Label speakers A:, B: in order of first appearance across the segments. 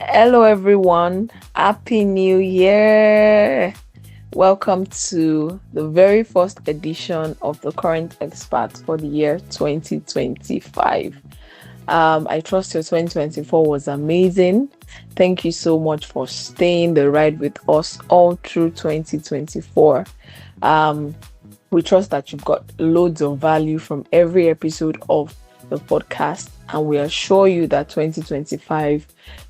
A: Hello, everyone. Happy New Year. Welcome to the very first edition of the Qorent Xperts for the year 2025. I trust your 2024 was amazing. Thank you so much for staying the ride with us all through 2024. We trust that you've got loads of value from every episode of the podcast, and we assure you that 2025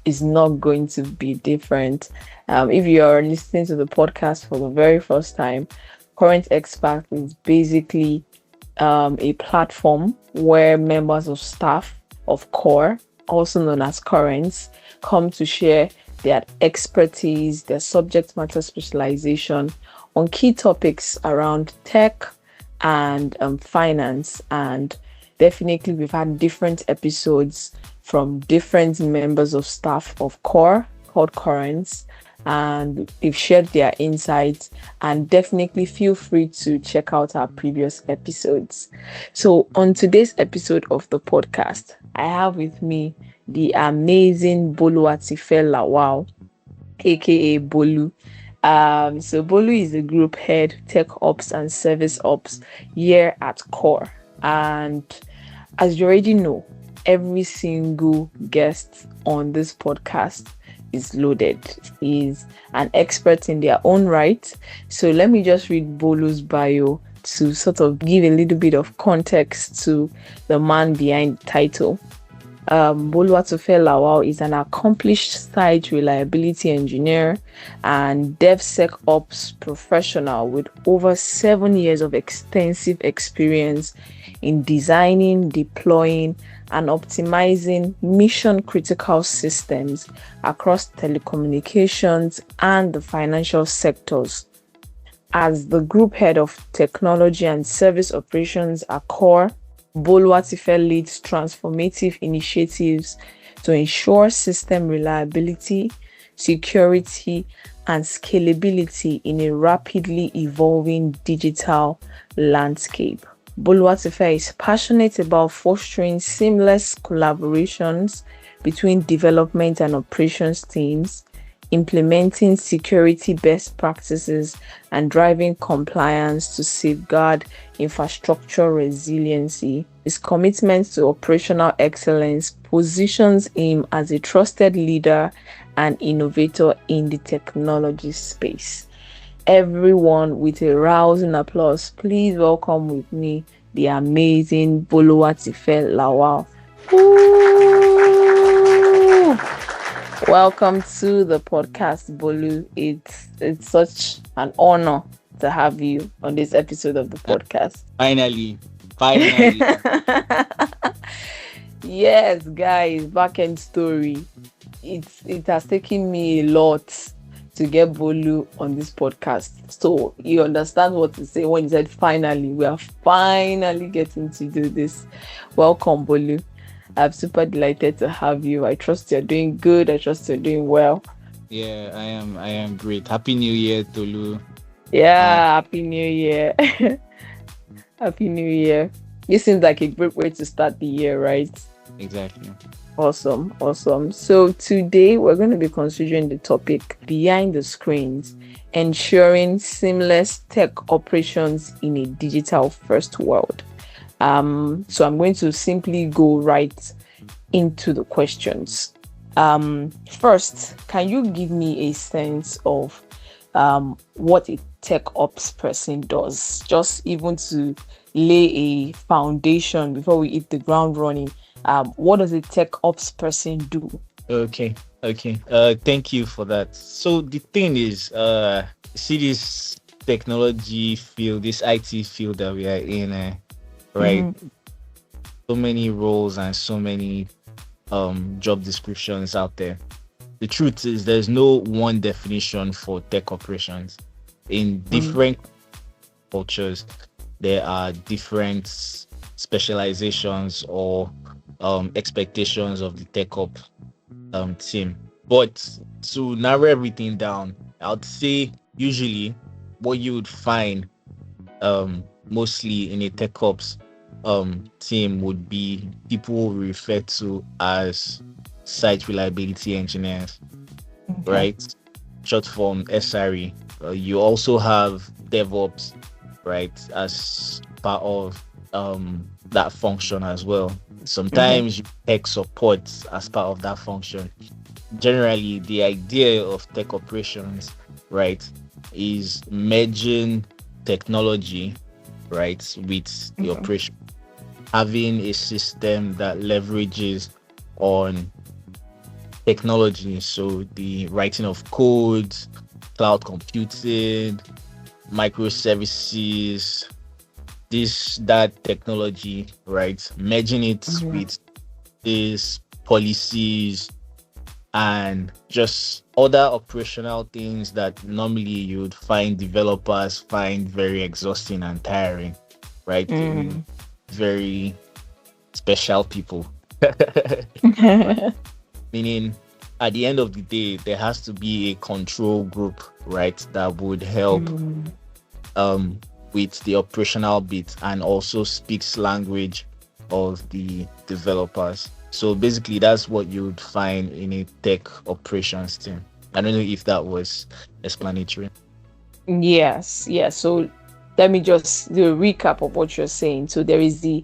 A: is not going to be different. If you are listening to the podcast for the very first time, Qorent Xperts is basically a platform where members of staff of Qore, also known as Qorents, come to share their expertise, their subject matter specialization on key topics around tech and finance. And definitely we've had different episodes from different members of staff of Qore called Qorents, and they've shared their insights, and definitely feel free to check out our previous episodes. So on today's episode of the podcast, I have with me the amazing Boluwatife Lawal, aka Bolu. So Bolu is the group head, tech ops and service ops here at Qore. And as you already know, every single guest on this podcast is loaded. He's an expert in their own right. So let me just read Bolu's bio to sort of give a little bit of context to the man behind the title. Boluwatife Lawal is an accomplished site reliability engineer and DevSecOps professional with over 7 years of extensive experience in designing, deploying, and optimizing mission-critical systems across telecommunications and the financial sectors. As the group head of technology and service operations at Qore, Boluwatife leads transformative initiatives to ensure system reliability, security, and scalability in a rapidly evolving digital landscape. Boluwatife is passionate about fostering seamless collaborations between development and operations teams, implementing security best practices, and driving compliance to safeguard infrastructure resiliency. His commitment to operational excellence positions him as a trusted leader and innovator in the technology space. Everyone, with a rousing applause, please welcome with me the amazing Boluwatife Lawal. Woo! Welcome to the podcast, Bolu. It's such an honor to have you on this episode of the podcast.
B: Finally.
A: Yes, guys, back end story. It has taken me a lot to get Bolu on this podcast. So you understand what to say when you said finally. We are finally getting to do this. Welcome, Bolu. I'm super delighted to have you. I trust you're doing good. I trust you're doing well.
B: Yeah, I am great. Happy New Year, Tolu.
A: Yeah, Happy New Year. Happy New Year. This seems like a great way to start the year, right?
B: Exactly.
A: Awesome. So today we're going to be considering the topic behind the screens, ensuring seamless tech operations in a digital first world. So I'm going to simply go right into the questions. First, can you give me a sense of what a tech ops person does? Just even to lay a foundation before we hit the ground running. What does a tech ops person do?
B: Okay. Thank you for that. So the thing is, see this technology field, this IT field that we are in, right?
A: Mm-hmm.
B: So many roles and so many job descriptions out there. The truth is there's no one definition for tech operations. In different cultures, there are different specializations or expectations of the tech op team. But to narrow everything down, I would say usually what you would find mostly in a tech ops team would be people referred to as site reliability engineers,
A: Okay.
B: right? Short form SRE. You also have DevOps, right, as part of that function as well.
A: Mm-hmm.
B: Sometimes you tech support as part of that function. Generally, the idea of tech operations, right, is merging technology, right, with the
A: Mm-hmm.
B: operation, having a system that leverages on technology. So the writing of codes, cloud computing, microservices, this that technology, right? Merging it
A: Mm-hmm.
B: with these policies and just other operational things that normally you'd find developers find very exhausting and tiring, right? Very special people. Meaning, at the end of the day, there has to be a control group, right, that would help
A: Mm.
B: um with the operational bit and also speaks language of the developers. So basically that's what you'd find in a tech operations team. I don't know if that was explanatory.
A: Yes, yes. So let me just do a recap of what you're saying. So there is the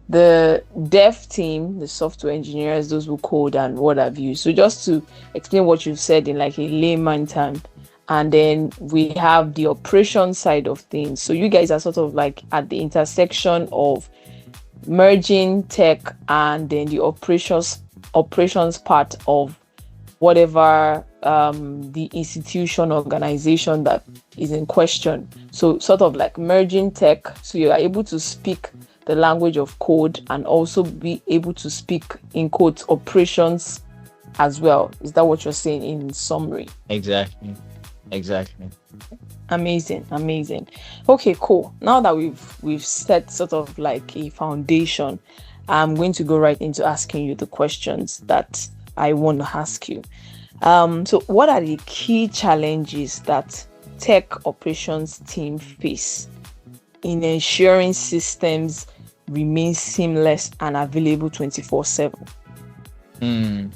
A: dev team, the software engineers, those who code and what have you. So just to explain what you've said in like a layman term, and then we have the operation side of things. So you guys are sort of like at the intersection of merging tech and then the operations part of whatever the institution organization that is in question. So sort of like merging tech, so you are able to speak the language of code and also be able to speak in quotes operations as well. Is that what you're saying in summary?
B: Exactly. Exactly.
A: Amazing, amazing. Okay, cool. Now that we've set sort of like a foundation, I'm going to go right into asking you the questions that I want to ask you. So what are the key challenges that tech operations team face in ensuring systems remain seamless and available 24/7?
B: Hmm.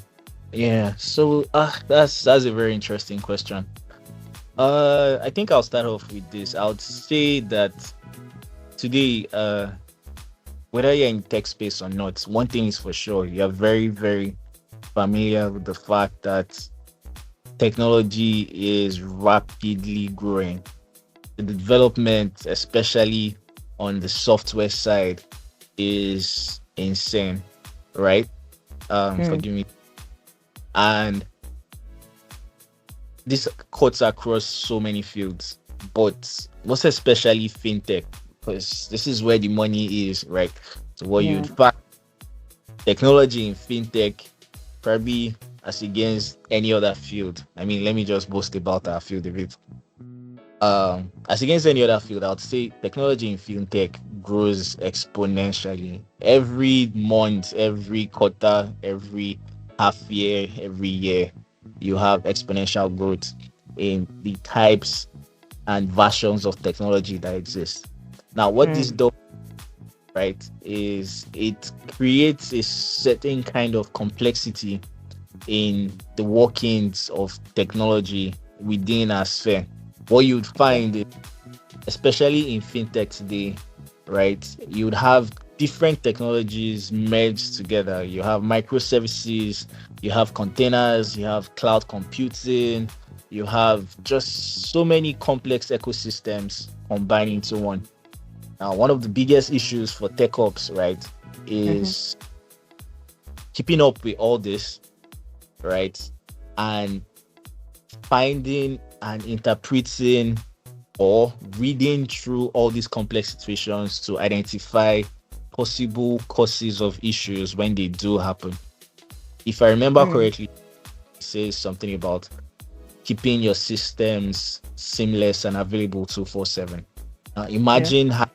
B: Yeah. So that's a very interesting question. I think I'll start off with this. I would say that today, whether you're in tech space or not, one thing is for sure, you're very, very familiar with the fact that technology is rapidly growing. The development, especially on the software side, is insane, right?
A: Mm,
B: Forgive me. And this cuts across so many fields, but most especially fintech, because this is where the money is, right? So what
A: yeah.
B: you'd find technology in fintech probably as against any other field. I mean, let me just boast about our field a bit. As against any other field, I would say technology in fintech grows exponentially every month, every quarter, every half year, every year. You have exponential growth in the types and versions of technology that exist. Now, what this
A: Mm,
B: does, right, is it creates a certain kind of complexity in the workings of technology within our sphere. What you'd
A: okay.
B: find, especially in fintech today, right, you would have different technologies merged together. You have microservices, you have containers, you have cloud computing, you have just so many complex ecosystems combined into one. Now, one of the biggest issues for tech ops, right,
A: Mm-hmm.
B: is keeping up with all this, right, and finding and interpreting or reading through all these complex situations to identify possible causes of issues when they do happen. If I remember
A: Mm,
B: correctly, it says something about keeping your systems seamless and available 247. Now,
A: yeah.
B: imagine how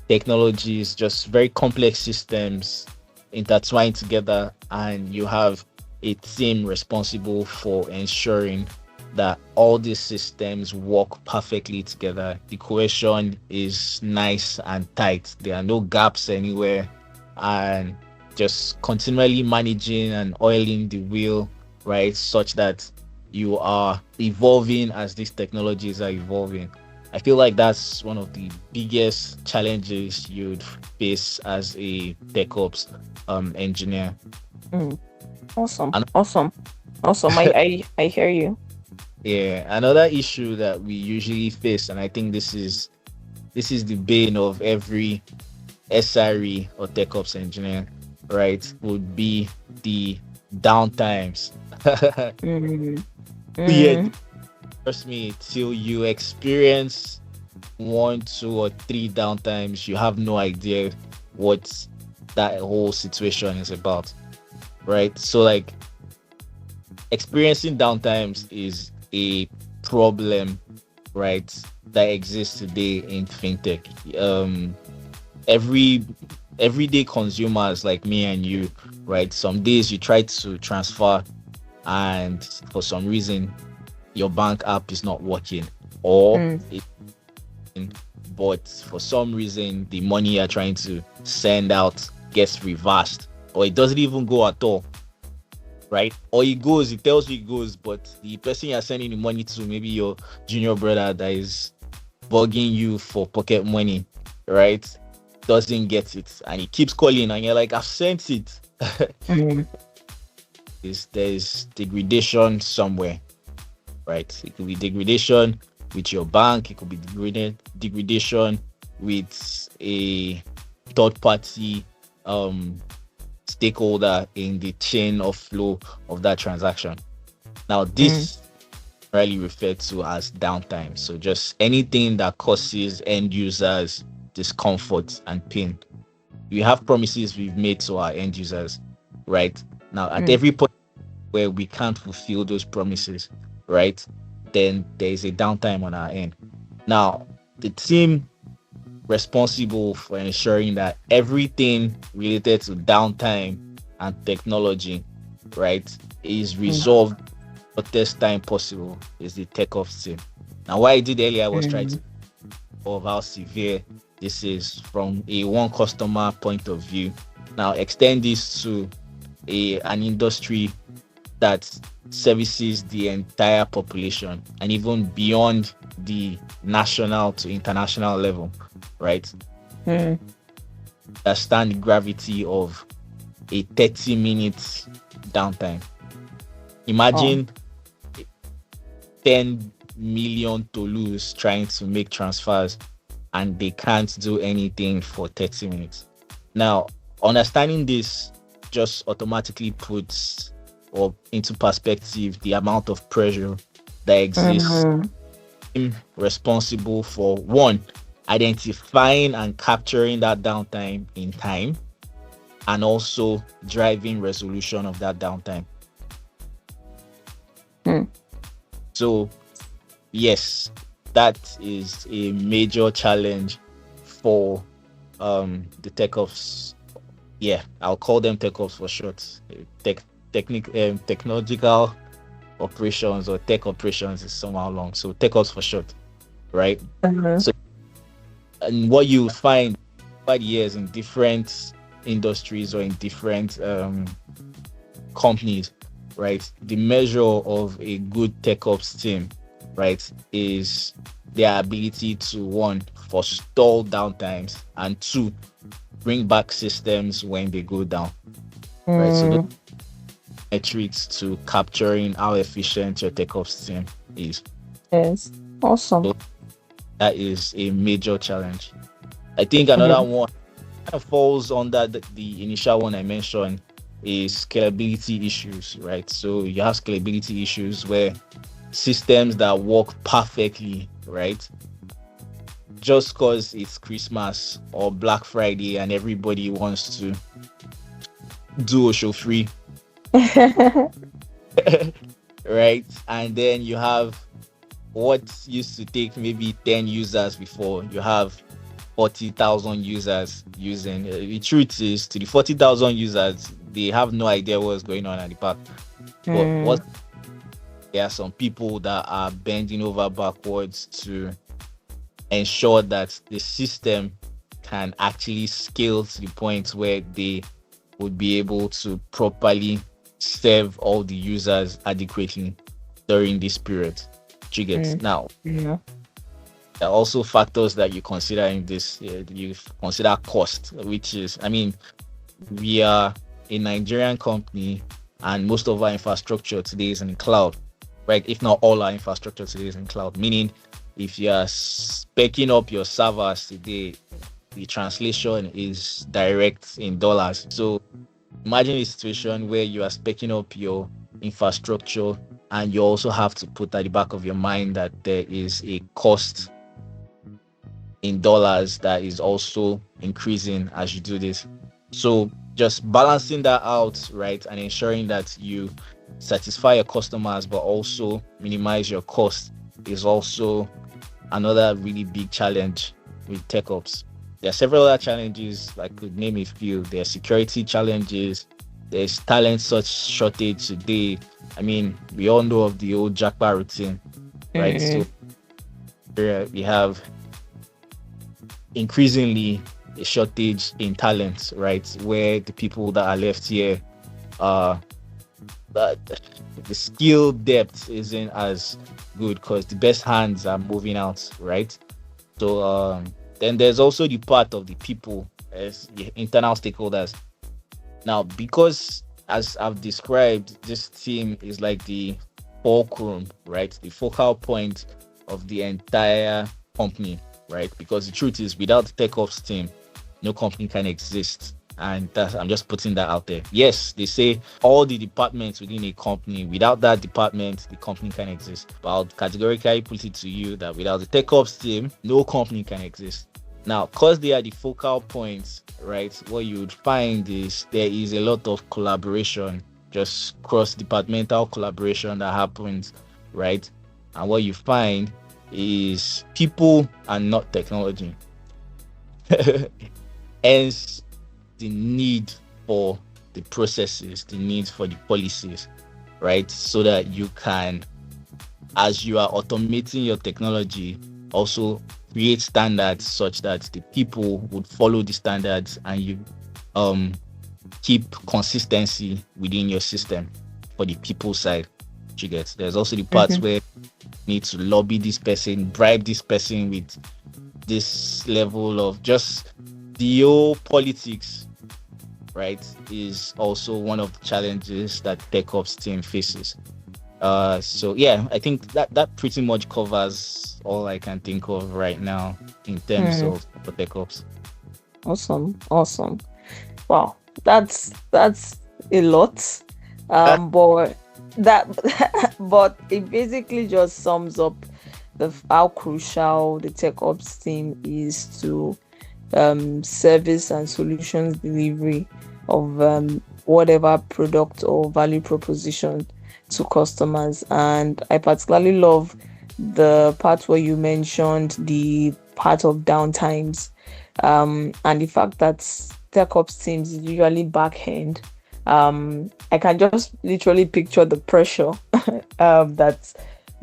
B: technologies, just very complex systems intertwined together, and you have a team responsible for ensuring that all these systems work perfectly together. The cohesion is nice and tight. There are no gaps anywhere, and just continually managing and oiling the wheel, right? Such that you are evolving as these technologies are evolving. I feel like that's one of the biggest challenges you'd face as a tech ops engineer.
A: Mm. Awesome.
B: And
A: Awesome. Awesome. I hear you.
B: yeah, another issue that we usually face, and I think this is the bane of every SRE or tech ops engineer, right? Would be the downtimes.
A: Mm.
B: Yeah,
A: Mm.
B: trust me, till you experience one, two, or three downtimes, you have no idea what that whole situation is about, right? So like experiencing downtimes is a problem, right, that exists today in fintech. Every everyday consumers like me and you, right? Some days you try to transfer, and for some reason your bank app is not working, or
A: Mm.
B: it, but for some reason the money you're trying to send out gets reversed, or it doesn't even go at all, right? Or it goes, it tells you it goes, but the person you're sending the money to, maybe your junior brother that is bugging you for pocket money, right? Doesn't get it, and he keeps calling, and you're like, I've sent it.
A: Mm.
B: Is there's degradation somewhere, right? It could be degradation with your bank, it could be degradation with a third party um stakeholder in the chain of flow of that transaction. Now,
A: Mm.
B: this really referred to as downtime. So just anything that causes end users discomfort and pain. We have promises we've made to our end users, right? Now, at
A: Mm.
B: every point where we can't fulfill those promises, right, then there is a downtime on our end. Now, the team responsible for ensuring that everything related to downtime and technology, right, is
A: Mm.
B: resolved shortest time possible is the tech ops team. Now, what I did earlier was try to
A: Mm.
B: of how severe this is from a one customer point of view. Now, extend this to an industry that services the entire population and even beyond the national to international level, right?
A: Mm.
B: Understand the gravity of a 30 minutes downtime.
A: Oh.
B: Imagine 10 million to lose trying to make transfers, and they can't do anything for 30 minutes. Now, understanding this just automatically puts or into perspective the amount of pressure that exists.
A: Mm.
B: Responsible for one, identifying and capturing that downtime in time, and also driving resolution of that downtime.
A: Mm.
B: So yes, that is a major challenge for the tech ops. Yeah, I'll call them tech ops for short. Technological operations or tech operations is somehow long. So tech ops for short, right?
A: Mhm.
B: So and what you find over the years in different industries or in different companies, right? The measure of a good tech ops team, right, is their ability to one, forestall downtimes, and two, bring back systems when they go down, right? So those
A: Mm.
B: metrics to capturing how efficient your tech ops team is.
A: Yes. Awesome.
B: So that is a major challenge. I think another
A: Mm.
B: one kind of falls under the initial one I mentioned is scalability issues, right? So you have scalability issues where systems that work perfectly, right? Just because it's Christmas or Black Friday and everybody wants to do a show free, right? And then you have what used to take maybe 10 users before, you have 40,000 users using. The truth is, to the 40,000 users, they have no idea what's going on at the back. But
A: Mm.
B: what there are some people that are bending over backwards to ensure that the system can actually scale to the point where they would be able to properly serve all the users adequately during this period. Do you get
A: Mm.
B: now?
A: Yeah.
B: There are also factors that you consider in this. You consider cost, which is, I mean, we are a Nigerian company, and most of our infrastructure today is in cloud, right? If not all our infrastructure today is in cloud, meaning if you are specking up your servers today, the translation is direct in dollars. So imagine a situation where you are specking up your infrastructure and you also have to put at the back of your mind that there is a cost in dollars that is also increasing as you do this. So just balancing that out, right, and ensuring that you satisfy your customers but also minimize your cost is also another really big challenge with tech ops. There are several other challenges. I could name a few. There are security challenges. There's talent such shortage today. I mean, we all know of the old jackpot routine, right? So
A: Mm.
B: we have increasingly a shortage in talent, right? Where the people that are left here, uh, but the skill depth isn't as good because the best hands are moving out, right? So then there's also the part of the people as the internal stakeholders. Now, because as I've described, this team is like the fulcrum, right? The focal point of the entire company, right? Because the truth is, without the tech ops team, no company can exist. And that's, I'm just putting that out there. Yes, they say all the departments within a company, without that department, the company can exist. But I'll categorically put it to you that without the tech ops team, no company can exist. Now, because they are the focal points, right? What you would find is there is a lot of collaboration, just cross departmental collaboration that happens, right? And what you find is people are not technology. Hence, the need for the processes, the need for the policies, right? So that you can, as you are automating your technology, also create standards such that the people would follow the standards and you um keep consistency within your system for the people side. You get, there's also the parts
A: Mhm.
B: where you need to lobby this person, bribe this person with this level of just the whole politics, right, is also one of the challenges that tech ops team faces. So yeah, I think that pretty much covers all I can think of right now in terms
A: Mm.
B: of tech ops.
A: Awesome. Awesome. Wow. That's a lot. But that but it basically just sums up how crucial the tech ops team is to service and solutions delivery of whatever product or value proposition to customers. And I particularly love the part where you mentioned the part of downtimes, and the fact that tech ops teams is usually back end. I can just literally picture the pressure that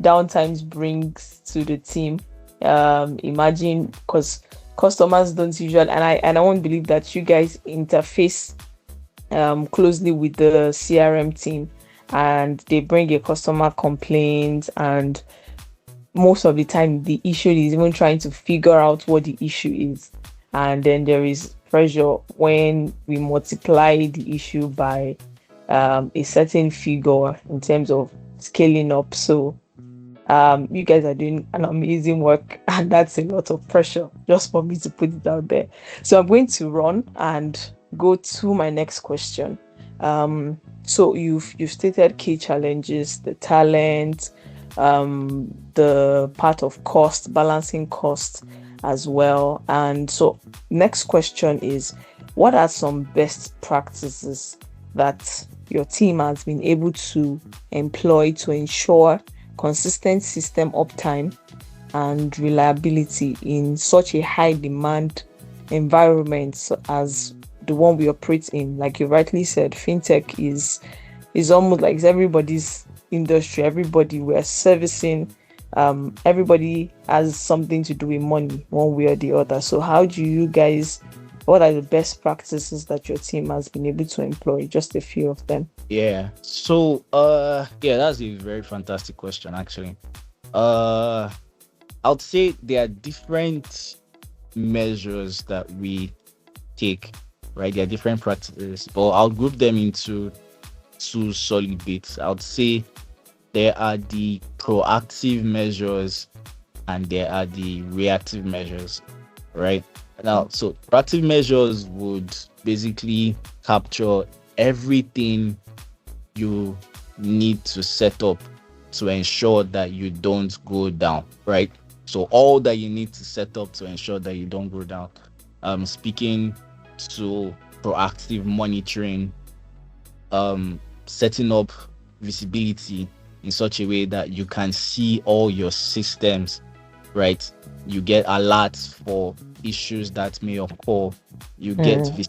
A: downtimes brings to the team. Imagine, because customers don't usually, and I won't believe that you guys interface closely with the CRM team, and they bring a customer complaint, and most of the time the issue is even trying to figure out what the issue is, and then there is pressure when we multiply the issue by a certain figure in terms of scaling up. So you guys are doing an amazing work, and that's a lot of pressure just for me to put it out there. So I'm going to run and go to my next question. So you've stated key challenges, the talent, the part of cost, balancing cost as well. And so next question is, what are some best practices that your team has been able to employ to ensure consistent system uptime and reliability in such a high demand environment as the one we operate in? Like you rightly said, fintech is almost like it's everybody's industry, everybody we're servicing, everybody has something to do with money one way or the other. So how do you guys, what are the best practices that your team has been able to employ? Just a few of them.
B: Yeah. So yeah, that's a very fantastic question actually. Uh I would say there are different measures that we take, right? There are different practices, but I'll group them into two solid bits. I would say there are the proactive measures and there are the reactive measures, right? Now, so proactive measures would basically capture everything you need to set up to ensure that you don't go down, right? So all that you need to set up to ensure that you don't go down. Speaking to proactive monitoring, setting up visibility in such a way that you can see all your systems, right? You get alerts for issues that may occur. You get
A: Mm,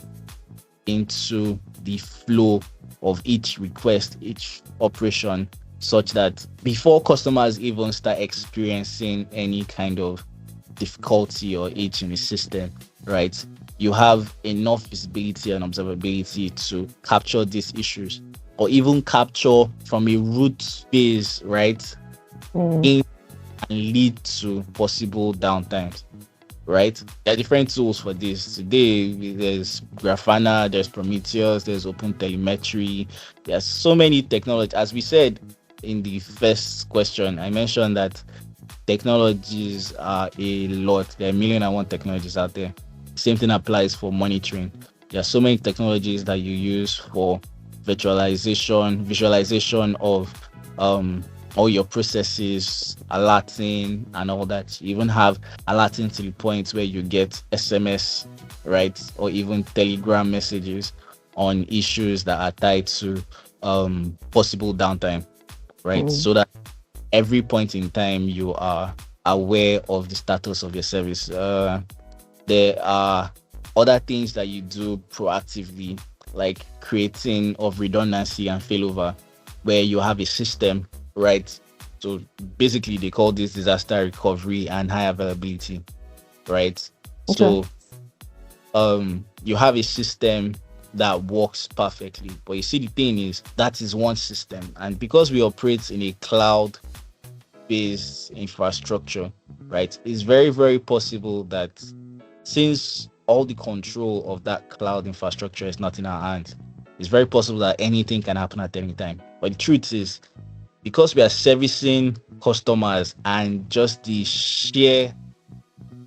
B: into the flow of each request, each operation, such that before customers even start experiencing any kind of difficulty or itch in the system, right? You have enough visibility and observability to capture these issues or even capture from a root base, right?
A: mm,
B: In and lead to possible downtimes, right? There are different tools for this. Today, there's Grafana, there's Prometheus, there's Open Telemetry. There's so many technology. As we said in the first question, I mentioned that technologies are a lot. There are a million and one technologies out there. Same thing applies for monitoring. There are so many technologies that you use for visualization of um all your processes, alerting and all that. You even have alerting to the point where you get SMS, right? Or even Telegram messages on issues that are tied to possible downtime, right?
A: mm,
B: So that every point in time you are aware of the status of your service. There are other things that you do proactively, like creating of redundancy and failover, where you have a system, right? So basically, they call this disaster recovery and high availability, right?
A: okay.
B: So you have a system that works perfectly, but you see the thing is that is one system, and because we operate in a cloud based infrastructure, right? It's very, very possible that since all the control of that cloud infrastructure is not in our hands, it's very possible that anything can happen at any time. But the truth is, because we are servicing customers and just the sheer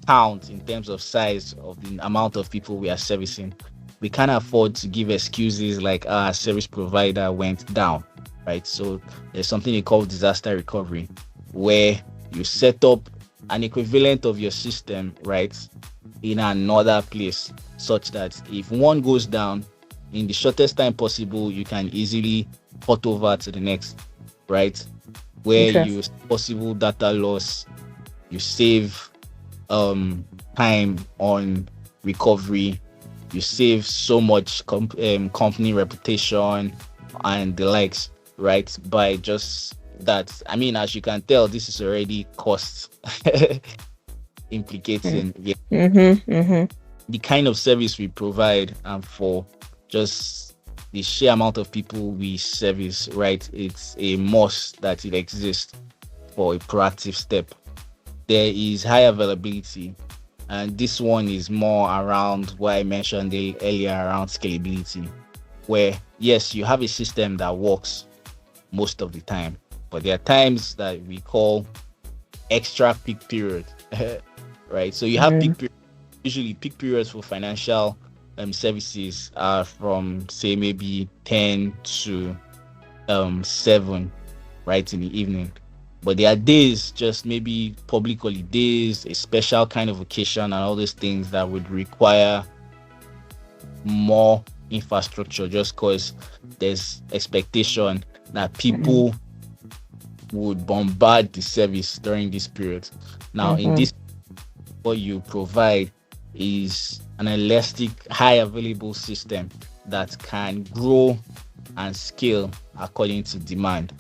B: count in terms of size of the amount of people we are servicing, we can't afford to give excuses like our service provider went down, right? So there's something they call disaster recovery, where you set up an equivalent of your system, right, in another place, such that if one goes down in the shortest time possible, you can easily port over to the next, right? Where
A: Okay.
B: you possible data loss, you save time on recovery, you save so much company reputation and the likes, right? By just that. I mean, as you can tell, this is already cost
A: Mm.
B: implicating, yeah,
A: Mm-hmm. Mm-hmm.
B: the kind of service we provide and for just the sheer amount of people we service, right? It's a must that it exists for a proactive step. There is high availability, and this one is more around what I mentioned earlier around scalability, where yes, you have a system that works most of the time, but there are times that we call extra peak period, right? So you have
A: Mm,
B: peak period. Usually, peak periods for financial services are from say maybe 10 to 7, right, in the evening. But there are days, just maybe public holidays, a special kind of occasion, and all those things that would require more infrastructure just because there's expectation that
A: mm,
B: people would bombard the service during this period. Now, in
A: mm-hmm.
B: this, what you provide is an elastic, high available system that can grow and scale according to demand.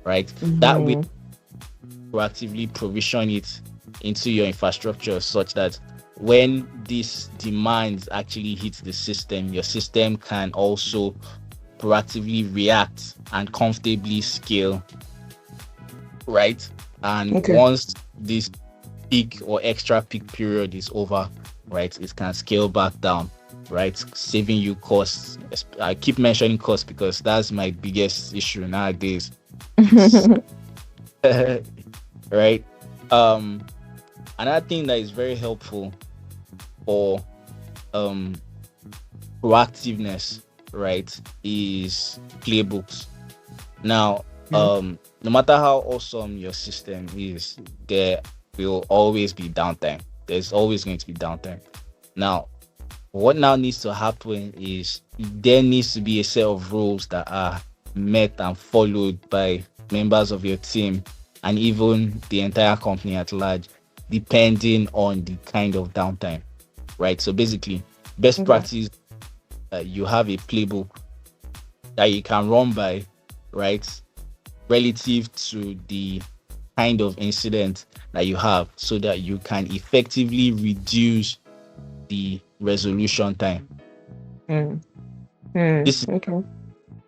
B: right? That way,
A: Mm-hmm.
B: proactively provision it into your infrastructure such that when these demands actually hit the system, your system can also proactively react and comfortably scale, right? And
A: Okay.
B: once this peak or extra peak period is over, right, it can scale back down, right, saving you costs. I keep mentioning costs because that's my biggest issue nowadays. It's right. Um, Another thing that is very helpful for um proactiveness, right, is playbooks. Now,
A: Yeah.
B: no matter how awesome your system is, there will always be downtime. There's always going to be downtime. Now, what now needs to happen is there needs to be a set of rules that are met and followed by members of your team and even the entire company at large, depending on the kind of downtime, right? So basically, best
A: Okay.
B: practice, you have a playbook that you can run by, right? Relative to the kind of incident that you have so that you can effectively reduce the resolution time.
A: Mm. Mm.
B: This is
A: Okay.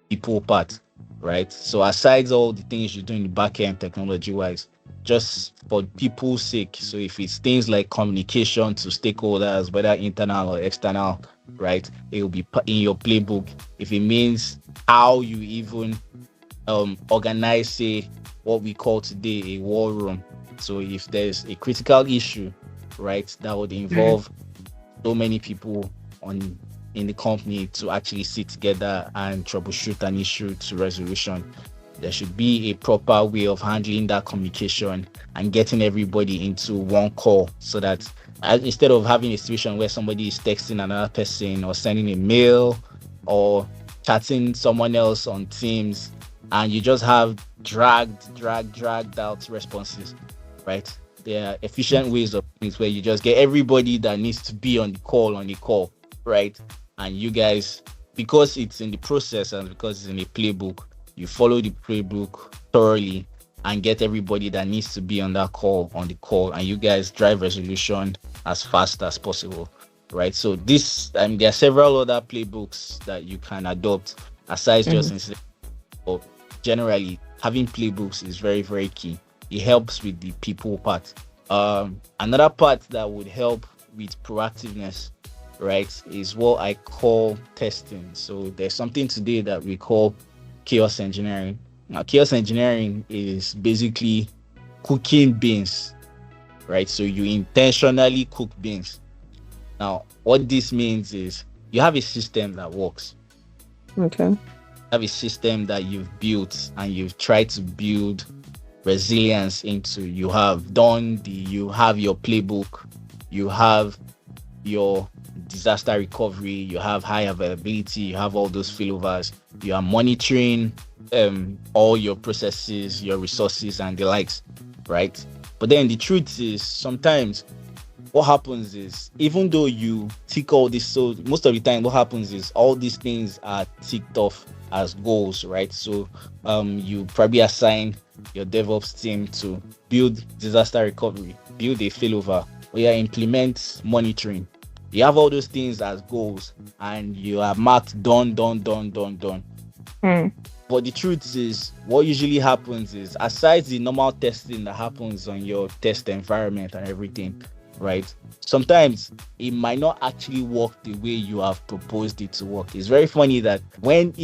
B: people part, right? So aside all the things you do in the back end technology wise, just for people's sake. So if it's things like communication to stakeholders, whether internal or external, right? It will be in your playbook. If it means how you even organize, say, what we call today a war room. So if there's a critical issue, right, that would
A: Mm.
B: involve so many people on in the company to actually sit together and troubleshoot an issue to resolution. There should be a proper way of handling that communication and getting everybody into one call so that instead of having a situation where somebody is texting another person or sending a mail or chatting someone else on Teams and you just have dragged out responses, right? There are efficient ways of things where you just get everybody that needs to be on the call, right? And you guys, because it's in the process and because it's in a playbook, you follow the playbook thoroughly and get everybody that needs to be on the call, and you guys drive resolution as fast as possible, right? So this, there are several other playbooks that you can adopt aside just
A: Mm.
B: incident. But generally, having playbooks is very, very key. It helps with the people part. Another part that would help with proactiveness, right, is what I call testing. So there's something today that we call chaos engineering. Now, chaos engineering is basically cooking beans, right? So you intentionally cook beans. Now, what this means is you have a system that works,
A: Okay.
B: have a system that you've built and you've tried to build resilience into. You have your playbook, you have your disaster recovery, you have high availability, you have all those failovers, you are monitoring all your processes, your resources and the likes, right? But then the truth is sometimes what happens is even though you tick all this, so most of the time what happens is all these things are ticked off as goals, right? So you probably assign your DevOps team to build disaster recovery, build a failover, or you implement monitoring. You have all those things as goals and you are marked done.
A: Mm.
B: But the truth is, what usually happens is, aside the normal testing that happens on your test environment and everything, right? Sometimes it might not actually work the way you have proposed it to work. It's very funny that when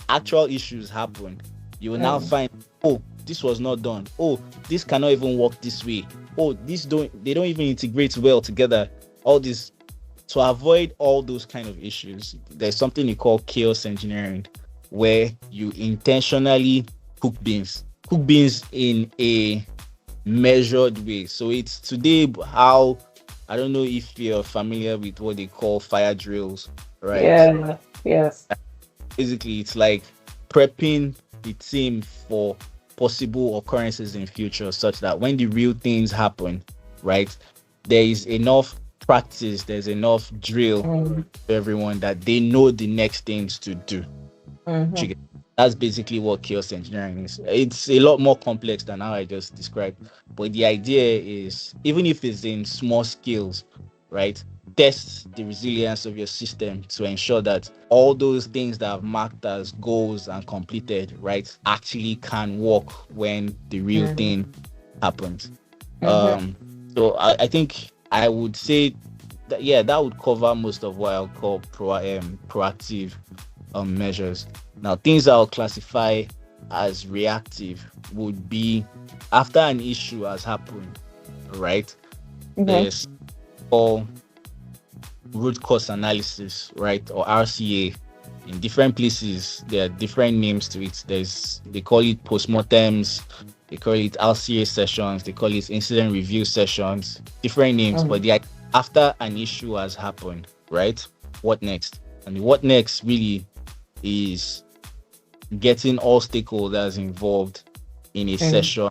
B: actual issues happen, you will now
A: Mm.
B: find, oh, this was not done. Oh, this cannot even work this way. Oh, they don't even integrate well together. All this, to avoid all those kind of issues, there's something you call chaos engineering, where you intentionally cook beans in a measured way. So it's today how, I don't know if you're familiar with what they call fire drills, right?
A: Yeah. Yes.
B: Basically, it's like prepping the team for possible occurrences in future, such that when the real things happen, right, there is enough practice, there's enough drill
A: Mm.
B: for everyone that they know the next things to do.
A: Mm-hmm.
B: That's basically what chaos engineering is. It's a lot more complex than how I just described. But the idea is, even if it's in small scales, right? Test the resilience of your system to ensure that all those things that have marked as goals and completed, right, actually can work when the real
A: Mm-hmm.
B: thing happens.
A: Mm-hmm.
B: Um, so I think I would say that, yeah, that would cover most of what I'll call proactive measures. Now, things I'll classify as reactive would be after an issue has happened, right?
A: Mm-hmm.
B: There's all root cause analysis, right? Or RCA. In different places, there are different names to it. They call it postmortems, they call it RCA sessions, they call it incident review sessions, different names, but after an issue has happened, right? What next? And what next really is getting all stakeholders involved in a
A: Mm-hmm.
B: session.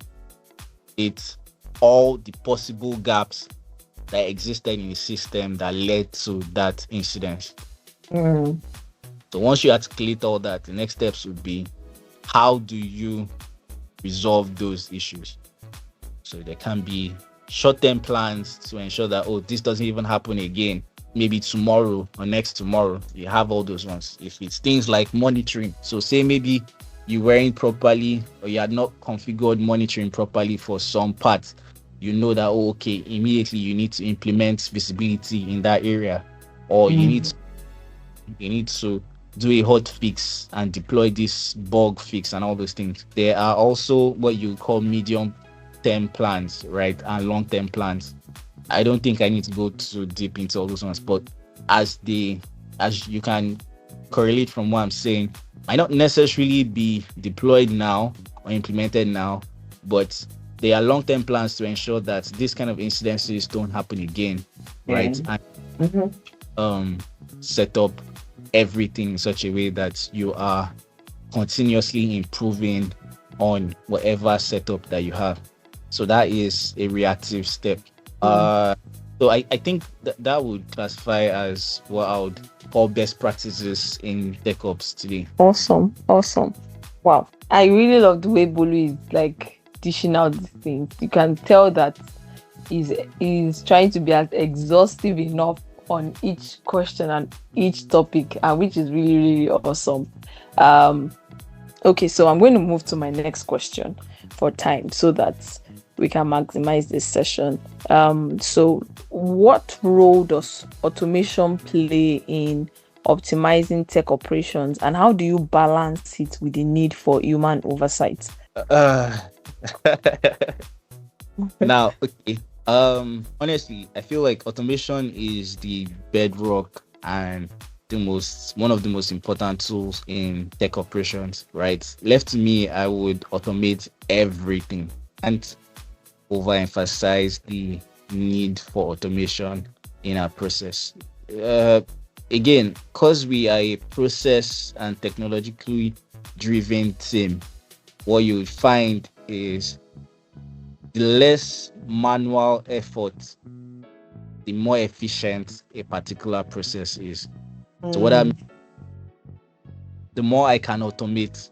B: It's all the possible gaps that existed in the system that led to that incident.
A: Mm-hmm.
B: So once you articulate all that, the next steps would be how do you resolve those issues? So there can be short-term plans to ensure that, oh, this doesn't even happen again. Maybe tomorrow or next tomorrow, you have all those ones. If it's things like monitoring, so say maybe you weren't properly or you had not configured monitoring properly for some parts, you know that, oh, okay, immediately you need to implement visibility in that area, or you need to do a hot fix and deploy this bug fix and all those things. There are also what you call medium term plans, right? And long term plans. I don't think I need to go too deep into all those ones, but as you can correlate from what I'm saying, might not necessarily be deployed now or implemented now, but there are long term plans to ensure that this kind of incidences don't happen again, right? And
A: Mm-hmm.
B: um set up everything in such a way that you are continuously improving on whatever setup that you have. So that is a reactive step. Uh, so I think that would classify as what I would call best practices in DevOps today.
A: Awesome. Awesome. Wow. I really love the way Bolu is like dishing out these things. You can tell that he's trying to be as exhaustive enough on each question and each topic, and which is really, really awesome. Um, okay, so I'm going to move to my next question for time so that we can maximize this session. So what role does automation play in optimizing tech operations, and how do you balance it with the need for human oversight?
B: Uh, Now, okay. Honestly, I feel like automation is the bedrock and one of the most important tools in tech operations, right? Left to me, I would automate everything and overemphasize the need for automation in our process. Uh, Again, because we are a process and technologically driven team, what you find is the less manual effort, the more efficient a particular process is. So what I mean,
A: Mm,
B: the more I can automate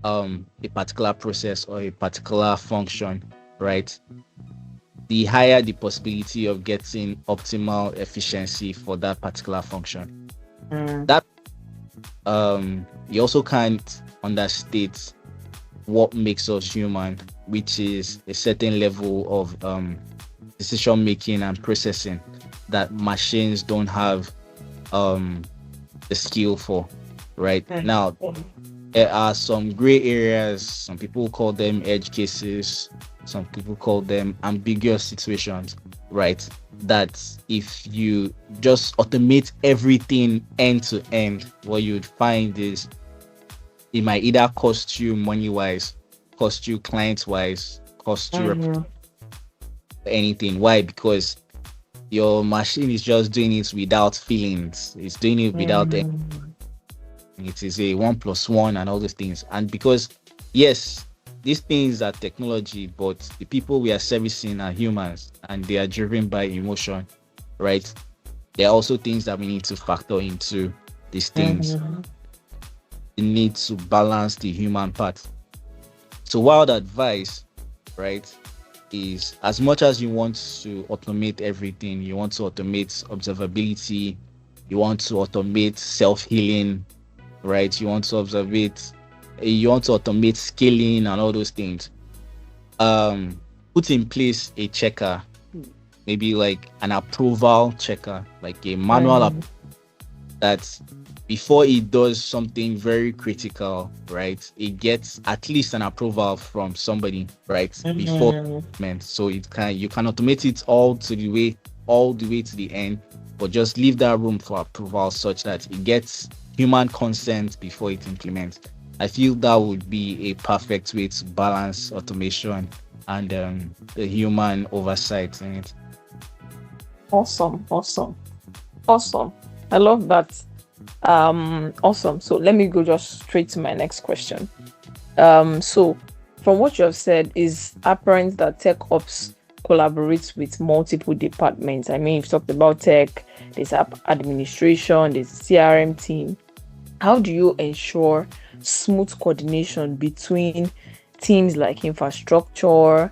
B: a particular process or a particular function, right? The higher the possibility of getting optimal efficiency for that particular function.
A: mm,
B: That you also can't understate what makes us human, which is a certain level of decision making and processing that machines don't have um the skill for. Right now, there are some gray areas. Some people call them edge cases, some people call them ambiguous situations, right? That if you just automate everything end to end, what you'd find is it might either cost you money wise, cost you client wise, cost you
A: mhm,
B: anything. Why? Because your machine is just doing it without feelings. It's doing it without any,
A: mm,
B: it is a 1+1 and all those things. And because yes, these things are technology, but the people we are servicing are humans and they are driven by emotion, right? There are also things that we need to factor into these things.
A: mhm,
B: the need to balance the human part. So wild advice, right, is as much as you want to automate everything, you want to automate observability, you want to automate self-healing, right? You want to automate scaling and all those things. Um, put in place a checker, maybe like an approval checker, like a manual
A: Mm,
B: that before it does something very critical, right, it gets at least an approval from somebody, right, before
A: mm.
B: man. So you can automate it all the way to the end, but just leave that room for approval such that it gets human consent before it implements. I feel that would be a perfect way to balance automation and the human oversight in it.
A: Awesome, awesome, awesome. I love that. Awesome. So let me go just straight to my next question. So from what you have said, is apparent that tech ops collaborates with multiple departments. I mean, you've talked about tech, there's app administration, there's CRM team. How do you ensure smooth coordination between teams like infrastructure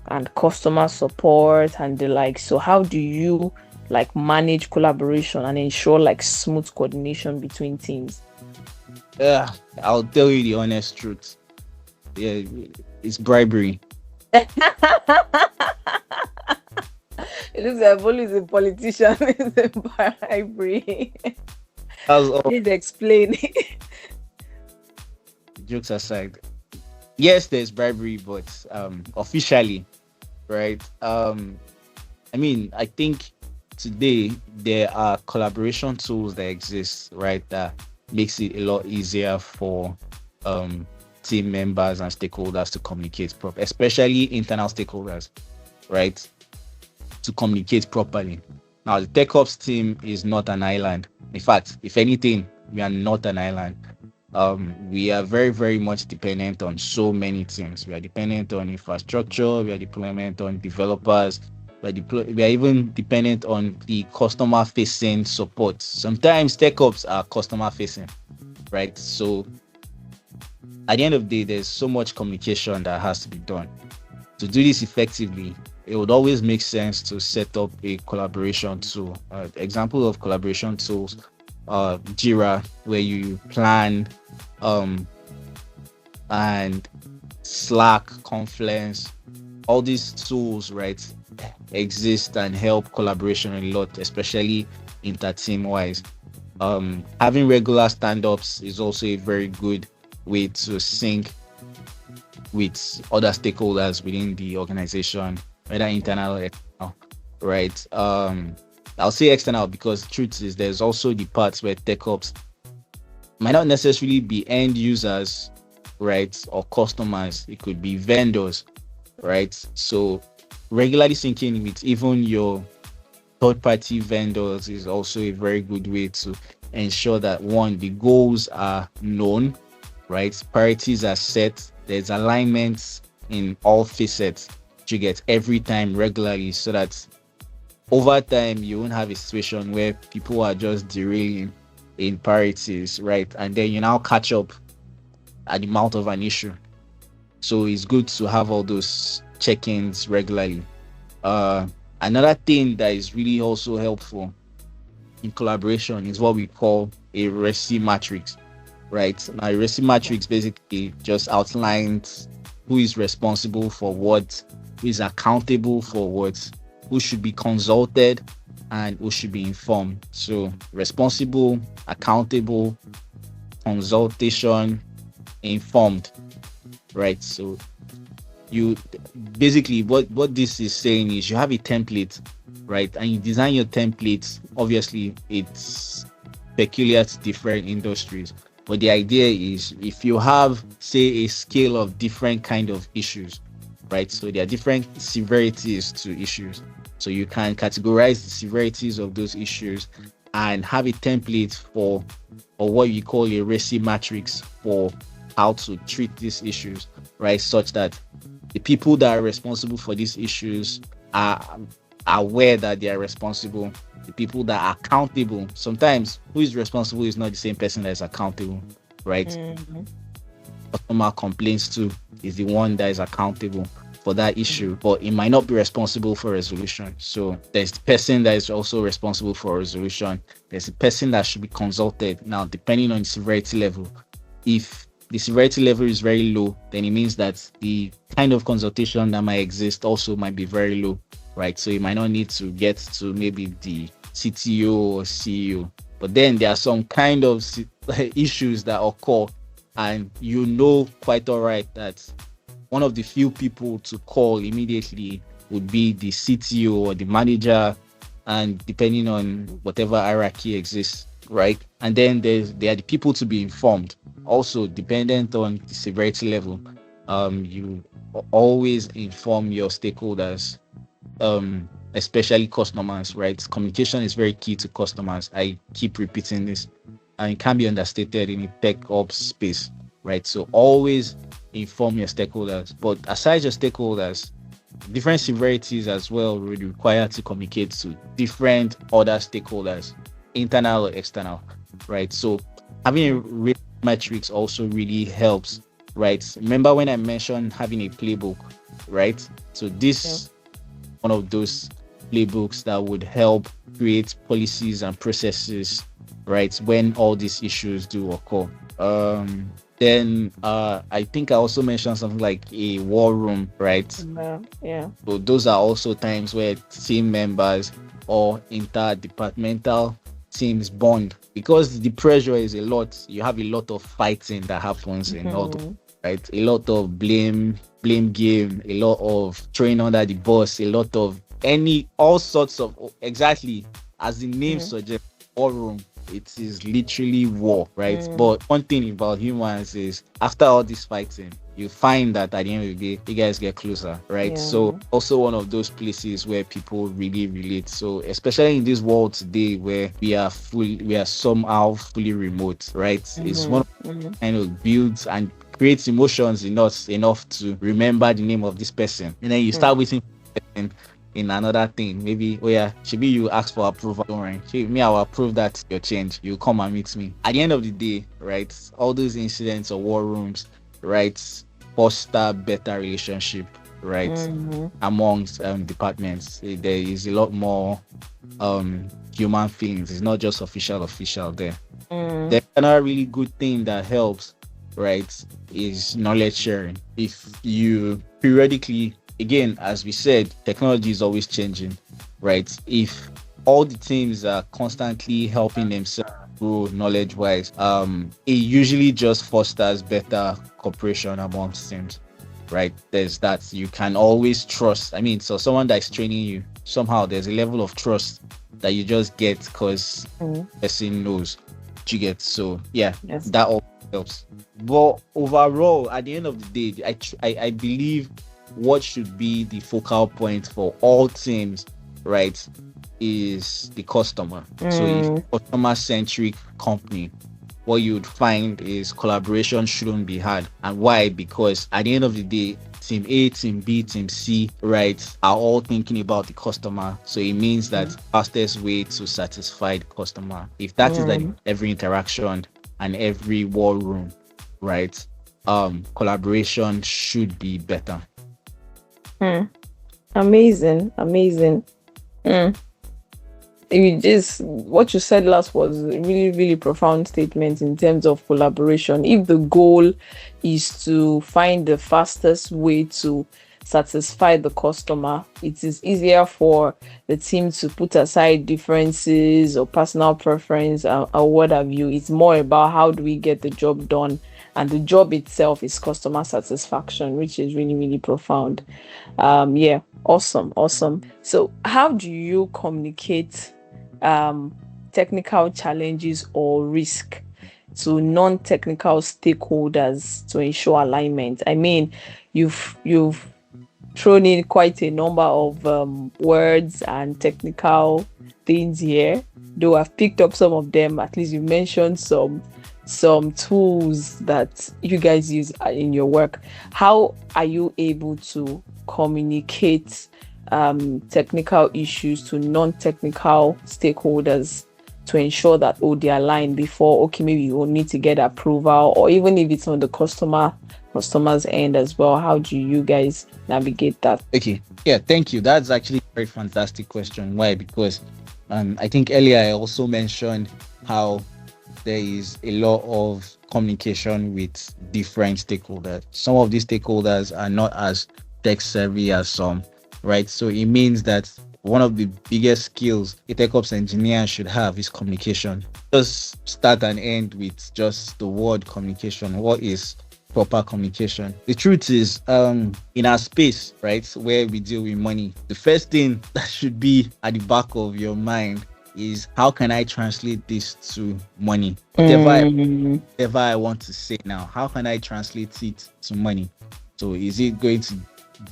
A: and customer support and the like? So how do you like manage collaboration and ensure like smooth coordination between teams?
B: Yeah, I'll tell you the honest truth. Yeah, it's bribery.
A: It looks like Bolu is a politician. It's a bribery.
B: That's all.
A: Please explain.
B: Jokes aside, yes, there's bribery, but officially, right? I mean, I think today there are collaboration tools that exist, right? That makes it a lot easier for um team members and stakeholders to communicate properly, especially internal stakeholders, right? To communicate properly. Now, the tech ops team is not an island. In fact, if anything, we are not an island. We are very, very much dependent on so many things. We are dependent on infrastructure, we are dependent on developers, we are even dependent on the customer facing support. Sometimes tech ops are customer facing, right? So at the end of the day, there's so much communication that has to be done. To do this effectively, it would always make sense to set up a collaboration tool. Example of collaboration tools, Jira, where you plan, um, and Slack, Confluence, all these tools, right, exist and help collaboration a lot, especially inter-team wise. Having regular stand-ups is also a very good way to sync with other stakeholders within the organization, whether internal or external, right? I'll say external because the truth is there's also the parts where tech ops might not necessarily be end users, right, or customers. It could be vendors, right? So regularly syncing with even your third-party vendors is also a very good way to ensure that one, the goals are known, right? Priorities are set. There's alignments in all facets you get every time regularly, so that over time you won't have a situation where people are just derailing in priorities, right? And then you now catch up at the mouth of an issue. So it's good to have all those check-ins regularly. Uh, Another thing that is really also helpful in collaboration is what we call a RESI matrix, right? Now, a RESI matrix basically just outlines who is responsible for what, who is accountable for what, who should be consulted, and who should be informed. So, responsible, accountable, consultation, informed, right? So, you basically what this is saying is you have a template, right, and you design your template. Obviously it's peculiar to different industries, but the idea is if you have, say, a scale of different kind of issues, right, so there are different severities to issues, so you can categorize the severities of those issues and have a template for or what you call a RESI matrix for how to treat these issues, right, such that the people that are responsible for these issues are aware that they are responsible. The people that are accountable, sometimes who is responsible is not the same person that is accountable. right?
A: Mm-hmm.
B: Customer complains to is the one that is accountable for that issue, but it might not be responsible for resolution. So there's the person that is also responsible for resolution. There's a person that should be consulted. Now, depending on the severity level, if the severity level is very low, then it means that the kind of consultation that might exist also might be very low, right? So you might not need to get to maybe the CTO or CEO. But then there are some kind of issues that occur, and you know quite all right that one of the few people to call immediately would be the CTO or the manager, and depending on whatever hierarchy exists, right? And then there are the people to be informed, also dependent on the severity level. You always inform your stakeholders, especially customers, right? Communication is very key to customers. I keep repeating this, and it can be understated in a tech ops space, right? So always inform your stakeholders. But aside your stakeholders, different severities as well will require to communicate to different other stakeholders, internal or external, right? So having a risk matrix also really helps, right? Remember when I mentioned having a playbook, right? So
A: Yeah.
B: this one of those playbooks that would help create policies and processes, right, when all these issues do occur. Then I think I also mentioned something like a war room, right?
A: Yeah.
B: So those are also times where team members or interdepartmental teams bond, because the pressure is a lot. You have a lot of fighting that happens in all those,
A: Mm-hmm.
B: right? A lot of blame game, a lot of throwing under the bus, a lot of any all sorts of, exactly as the name
A: Mm-hmm.
B: suggests, war room. It is literally war, right?
A: Mm.
B: But one thing about humans is after all this fighting, you find that at the end of the day, you guys get closer, right? So
A: Yeah.
B: also one of those places where people really relate. So especially in this world today where we are somehow fully remote, right? It's one of
A: Mm-hmm. Mm-hmm.
B: kind of builds and creates emotions in us enough to remember the name of this person. And then you start waiting for the person in another thing. Maybe, oh yeah, should be you ask for approval. Don't worry. Me, I will approve that your change. You come and meet me. At the end of the day, right? All those incidents or war rooms, right? Foster better relationship, right?
A: Mm-hmm.
B: Amongst departments. There is a lot more human feelings. It's not just official there.
A: Mm-hmm.
B: The another really good thing that helps, right, is knowledge sharing. If you periodically, again, as we said, technology is always changing, right? If all the teams are constantly helping themselves grow knowledge wise, it usually just fosters better cooperation amongst teams, right? There's that you can always trust. I mean, so someone that's training you, somehow there's a level of trust that you just get because
A: Mm-hmm.
B: person knows what you get. So yeah,
A: Yes.
B: that all helps. But overall, at the end of the day, I believe what should be the focal point for all teams, right, is the customer. So if
A: Mm.
B: customer centric company, what you would find is collaboration shouldn't be hard. And why? Because at the end of the day, team A, team B, team C, right, are all thinking about the customer. So it means that fastest way to satisfy the customer, if that is that
A: Mm.
B: every interaction and every war room, right, collaboration should be better.
A: Mm. Amazing. Amazing. Mm. You just what you said last was a really, really profound statement in terms of collaboration. If the goal is to find the fastest way to satisfy the customer, it is easier for the team to put aside differences or personal preference or what have you. It's more about how do we get the job done, and the job itself is customer satisfaction, which is really, really profound. Yeah, awesome. So how do you communicate technical challenges or risk to non-technical stakeholders to ensure alignment? I mean, you've thrown in quite a number of words and technical things here, though I've picked up some of them. At least you mentioned some tools that you guys use in your work. How are you able to communicate technical issues to non-technical stakeholders to ensure that they align before, okay, maybe you will need to get approval, or even if it's on the customer's end as well? How do you guys navigate that?
B: Okay. Yeah, thank you. That's actually a very fantastic question. Why? Because I think earlier I also mentioned how there is a lot of communication with different stakeholders. Some of these stakeholders are not as tech savvy as some, right? So it means that one of the biggest skills a tech ops engineer should have is communication. Just start and end with just the word communication. What is proper communication? The truth is, in our space, right, where we deal with money, the first thing that should be at the back of your mind is, how can I translate this to money? Whatever I want to say now, how can I translate it to money? So is it going to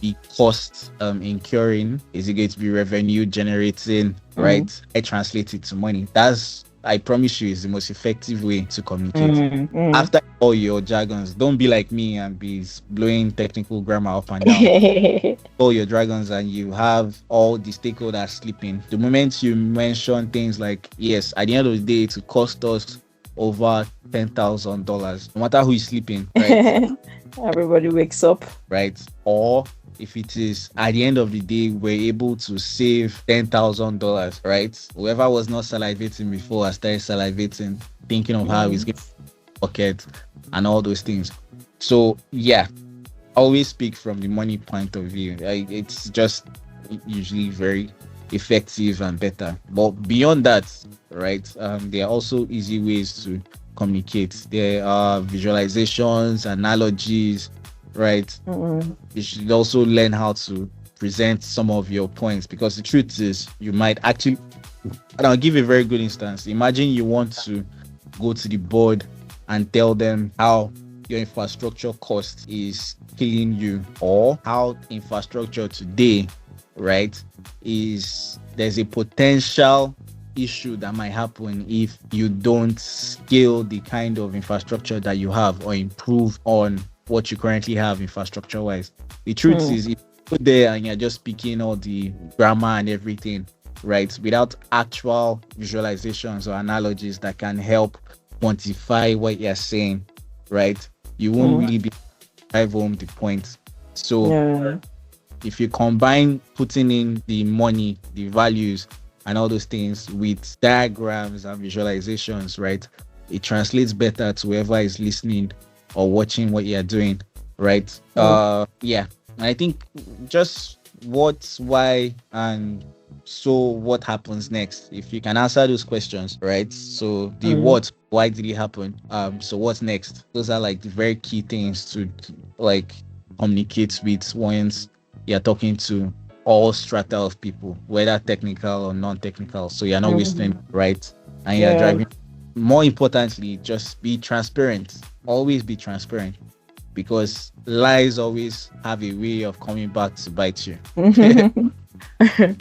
B: be cost incurring? Is it going to be revenue generating? Right? I translate it to money. That's, I promise you, is the most effective way to communicate. After all your jargons, don't be like me and be blowing technical grammar up and down. All your dragons and you have all the stakeholders sleeping. The moment you mention things like, yes, at the end of the day, it will cost us over $10,000, no matter who is sleeping, right?
A: Everybody wakes up,
B: right? Or if it is at the end of the day, we're able to save $10,000, right? Whoever was not salivating before, I started salivating, thinking of how it's going to pocket and all those things. So yeah, always speak from the money point of view. It's just usually very effective and better. But beyond that, right, there are also easy ways to communicate. There are visualizations, analogies, right? You should also learn how to present some of your points, because the truth is, you might actually, and I'll give a very good instance. Imagine you want to go to the board and tell them how your infrastructure cost is killing you, or how infrastructure today, right, is, there's a potential issue that might happen if you don't scale the kind of infrastructure that you have, or improve on what you currently have infrastructure wise. The truth is, if you go there and you're just speaking all the grammar and everything, right, without actual visualizations or analogies that can help quantify what you're saying, right, you won't really be drive home the point. So if you combine putting in the money, the values, and all those things with diagrams and visualizations, right, it translates better to whoever is listening or watching what you're doing, right? Yeah. I think just what, why, and so what happens next. If you can answer those questions, right? So the what, why did it happen? So what's next? Those are like the very key things to like communicate with once you're talking to all strata of people, whether technical or non-technical. So you're not wasting, right? And you're driving. More importantly, just be transparent. Always be transparent, because lies always have a way of coming back to bite you.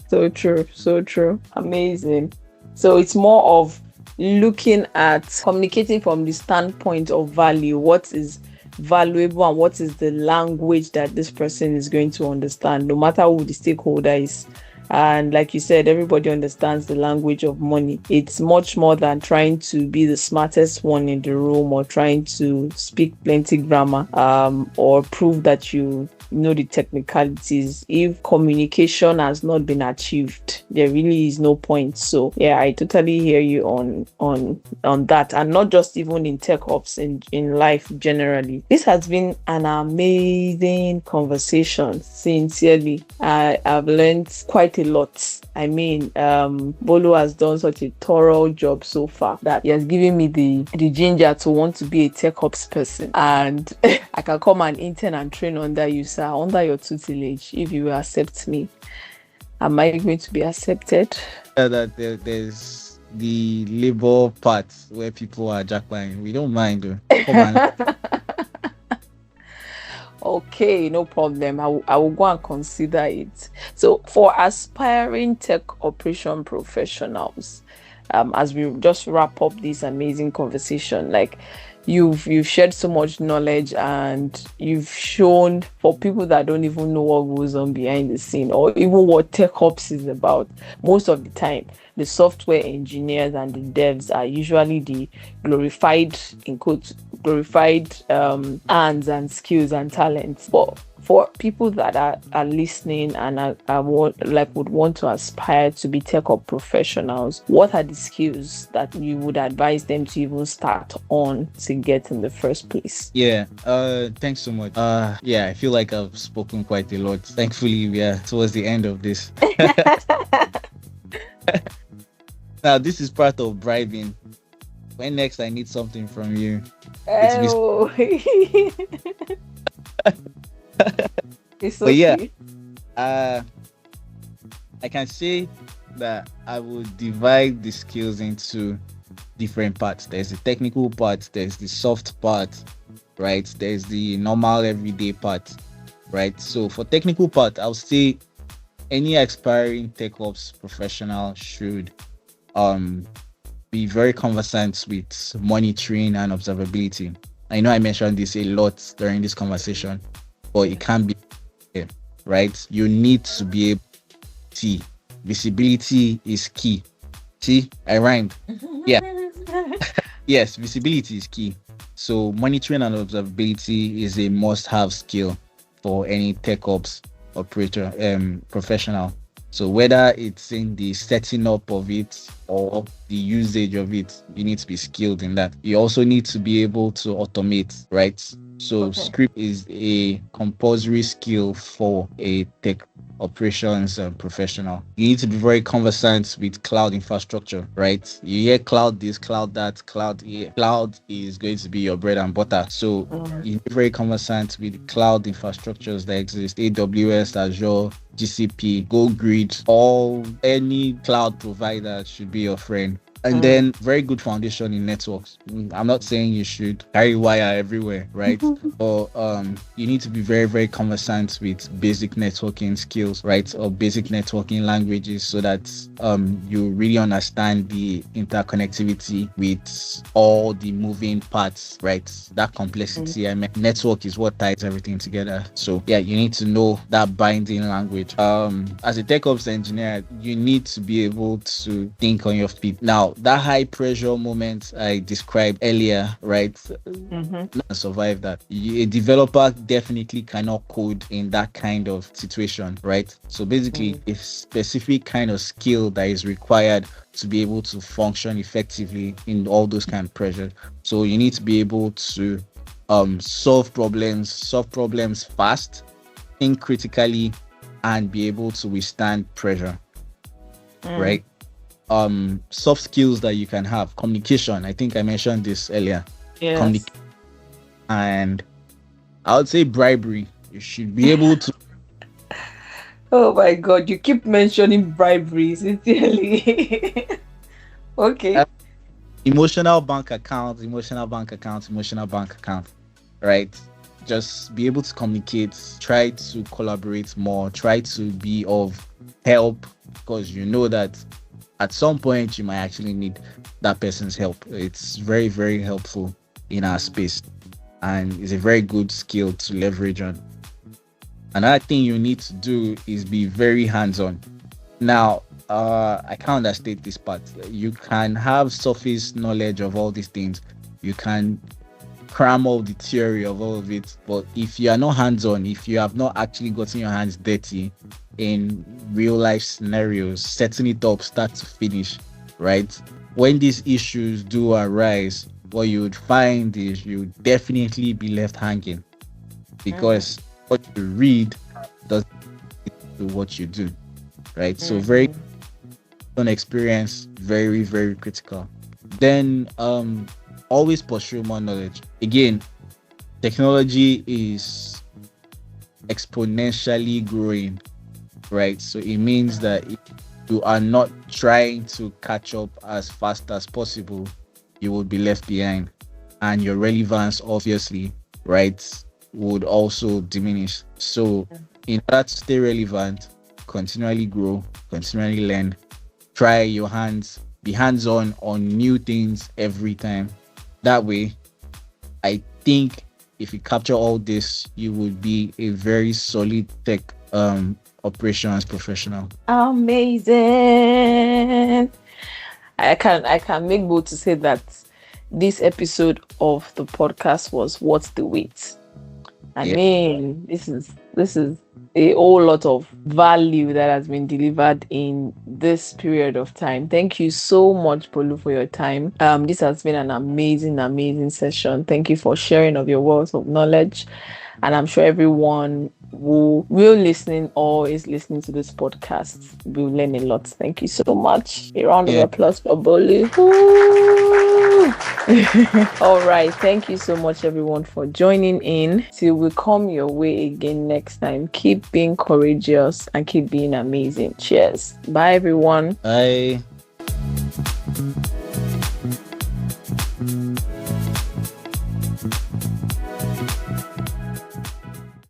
A: So true. Amazing. So it's more of looking at communicating from the standpoint of value. What is valuable and what is the language that this person is going to understand, no matter who the stakeholder is. And like you said, everybody understands the language of money. It's much more than trying to be the smartest one in the room, or trying to speak plenty grammar, or prove that you know the technicalities. If communication has not been achieved, there really is no point. So yeah, I totally hear you on that, and not just even in tech ops, in life generally. This has been an amazing conversation. Sincerely, I've learned quite a lot. I mean, Bolu has done such a thorough job so far that he has given me the ginger to want to be a tech ops person, and I can come and intern and train under you, sir, under your tutelage, if you accept me. Am I going to be accepted?
B: That there's the labor part where people are jackpotting. We don't mind though. Come on.
A: Okay, no problem. I will go and consider it. So for aspiring tech operation professionals, as we just wrap up this amazing conversation. Like, you've shared so much knowledge, and you've shown, for people that don't even know what goes on behind the scene, or even what tech ops is about. Most of the time, the software engineers and the devs are usually the glorified, in quotes, glorified hands and skills and talents. But for people that are listening and would want to aspire to be tech up professionals, what are the skills that you would advise them to even start on to get in the first place?
B: Yeah, thanks so much. Yeah, I feel like I've spoken quite a lot. Thankfully, we are towards the end of this. Now, this is part of bribing. When next I need something from you, it's this.
A: Oh, it's
B: But yeah,
A: okay.
B: uh, I can say that I would divide the skills into different parts. There's the technical part, there's the soft part, right? There's the normal everyday part, right? So for technical part, I'll say any aspiring tech ops professional should um be very conversant with monitoring and observability. I know I mentioned this a lot during this conversation, but it can be here, right? You need to be able to see. Visibility is key. See, I rhymed. Yeah, yes, visibility is key. So monitoring and observability is a must-have skill for any tech ops operator professional. So whether it's in the setting up of it or the usage of it, you need to be skilled in that. You also need to be able to automate, right? So
A: Okay.
B: script is a compulsory skill for a tech operations professional. You need to be very conversant with cloud infrastructure, right? You hear cloud this, cloud that, cloud here. Cloud is going to be your bread and butter. So
A: Mm.
B: you need to be very conversant with cloud infrastructures that exist, AWS, Azure, GCP, Go Grid, all any cloud provider should be your friend. And
A: Mm.
B: then very good foundation in networks. I'm not saying you should carry wire everywhere, right? Or you need to be very, very conversant with basic networking skills, right? Or basic networking languages so that you really understand the interconnectivity with all the moving parts, right? That
A: Mm.
B: complexity. I mean, network is what ties everything together. So yeah, you need to know that binding language. As a tech ops engineer, you need to be able to think on your feet. Now, that high pressure moment I described earlier, right?
A: Mm-hmm.
B: Survive that. A developer definitely cannot code in that kind of situation, right? So basically,
A: Mm.
B: a specific kind of skill that is required to be able to function effectively in all those kind of pressures. So you need to be able to solve problems fast, think critically, and be able to withstand pressure,
A: Mm.
B: right? Soft skills that you can have, communication. I think I mentioned this earlier.
A: Yes.
B: Communication, and I would say bribery. You should be able to
A: Oh my God, you keep mentioning bribery, sincerely. Okay.
B: have emotional bank accounts, emotional bank accounts, emotional bank account, right? Just be able to communicate, try to collaborate more, try to be of help because you know that at some point you might actually need that person's help. It's very, very helpful in our space and it's a very good skill to leverage on. Another thing you need to do is be very hands-on. Now, I can't understate this part. You can have surface knowledge of all these things. You can cram all the theory of all of it, but if you are not hands-on, if you have not actually gotten your hands dirty in real life scenarios, setting it up start to finish, right? When these issues do arise, what you would find is you would definitely be left hanging
A: Mm.
B: because what you read doesn't do what you do, right? So very
A: Mm.
B: on experience, very, very critical. Then always pursue more knowledge. Again, technology is exponentially growing, right? So it means that if you are not trying to catch up as fast as possible, you will be left behind. And your relevance, obviously, right, would also diminish. So in order to stay relevant, continually grow, continually learn, try your hands be hands-on on new things every time. That way, I think if you capture all this, you would be a very solid tech operations professional.
A: Amazing. I can make bold to say that this episode of the podcast was worth the wait. I
B: Yeah.
A: mean, this is a whole lot of value that has been delivered in this period of time. Thank you so much, Bolu, for your time. This has been an amazing session. Thank you for sharing of your wealth of knowledge. And I'm sure everyone who will listening or is listening to this podcast will learn a lot. Thank you so much. A round of
B: Yeah.
A: applause for Bolu. All right. Thank you so much, everyone, for joining in. Till we come your way again next time. Keep being courageous and keep being amazing. Cheers. Bye, everyone.
B: Bye.